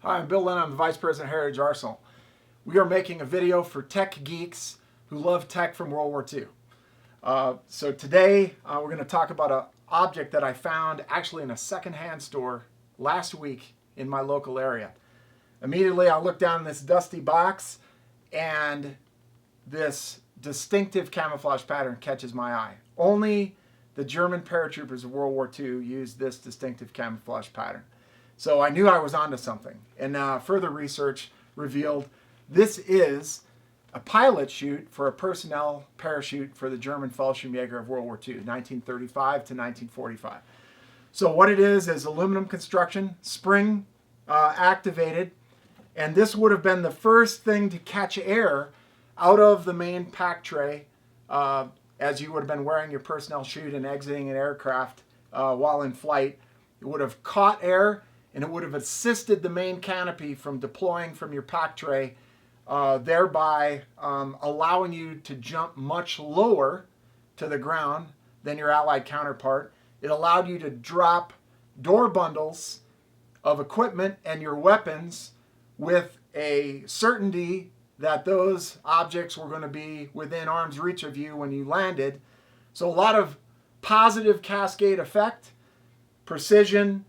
Hi, I'm Bill Lennon. I'm the Vice President of Heritage Arsenal. We are making a video for tech geeks who love tech from World War II. So today we're going to talk about an object that I found actually in a secondhand store last week in my local area. Immediately I look down this dusty box and this distinctive camouflage pattern catches my eye. Only the German paratroopers of World War II used this distinctive camouflage pattern. So I knew I was onto something. And further research revealed this is a pilot chute for a personnel parachute for the German Fallschirmjäger of World War II, 1935 to 1945. So what it is aluminum construction, spring activated, and this would have been the first thing to catch air out of the main pack tray as you would have been wearing your personnel chute and exiting an aircraft while in flight. It would have caught air and it would have assisted the main canopy from deploying from your pack tray, thereby allowing you to jump much lower to the ground than your Allied counterpart. It allowed you to drop door bundles of equipment and your weapons with a certainty that those objects were going to be within arm's reach of you when you landed. So a lot of positive cascade effect, precision,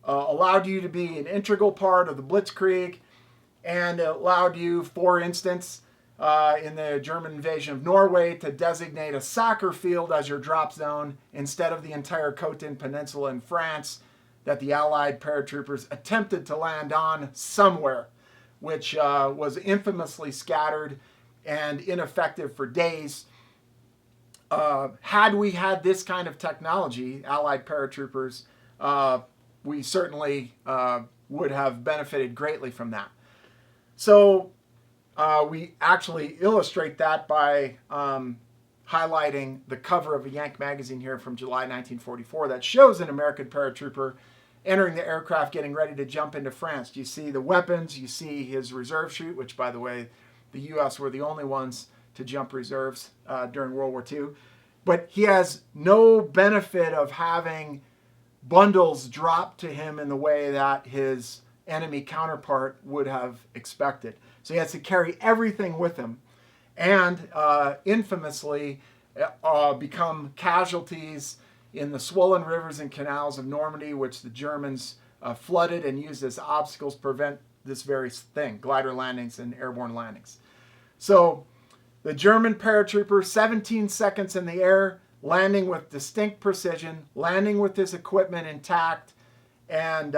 allowed you to be an integral part of the Blitzkrieg, and allowed you, for instance, in the German invasion of Norway, to designate a soccer field as your drop zone instead of the entire Cotentin Peninsula in France that the Allied paratroopers attempted to land on somewhere, which was infamously scattered and ineffective for days. Had we had this kind of technology, Allied paratroopers, we certainly would have benefited greatly from that. So we actually illustrate that by highlighting the cover of a Yank magazine here from July 1944 that shows an American paratrooper entering the aircraft getting ready to jump into France. You see the weapons, you see his reserve chute, which, by the way, the U.S. were the only ones to jump reserves during World War II. But he has no benefit of having bundles dropped to him in the way that his enemy counterpart would have expected. So he has to carry everything with him and infamously become casualties in the swollen rivers and canals of Normandy, which the Germans flooded and used as obstacles to prevent this very thing, glider landings and airborne landings. So the German paratrooper, 17 seconds in the air, landing with distinct precision, landing with his equipment intact, and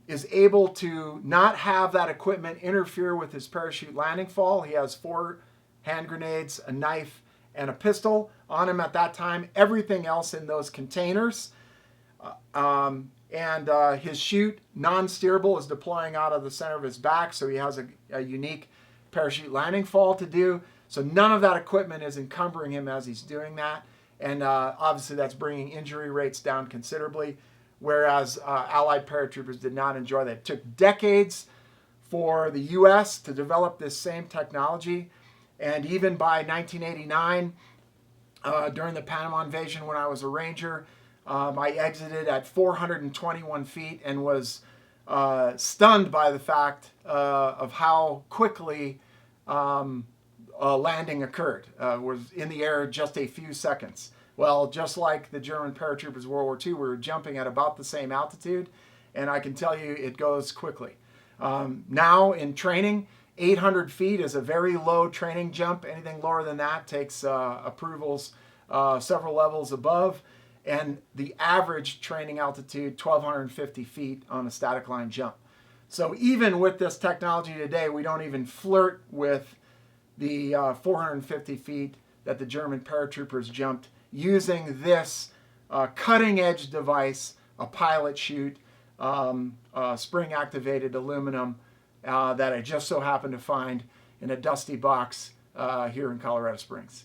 is able to not have that equipment interfere with his parachute landing fall. He has 4 hand grenades, a knife, and a pistol on him at that time. Everything else in those containers. His chute, non-steerable, is deploying out of the center of his back, so he has a unique parachute landing fall to do. So none of that equipment is encumbering him as he's doing that. And obviously that's bringing injury rates down considerably, whereas Allied paratroopers did not enjoy that. It took decades for the U.S. to develop this same technology. And even by 1989, during the Panama invasion when I was a Ranger, I exited at 421 feet and was stunned by the fact of how quickly landing occurred. Was in the air just a few seconds. Well, just like the German paratroopers of World War II, we were jumping at about the same altitude, and I can tell you it goes quickly. Now in training, 800 feet is a very low training jump. Anything lower than that takes approvals several levels above, and the average training altitude, 1,250 feet on a static line jump. So even with this technology today, we don't even flirt with the 450 feet that the German paratroopers jumped using this cutting-edge device, a pilot chute, spring-activated aluminum that I just so happened to find in a dusty box here in Colorado Springs.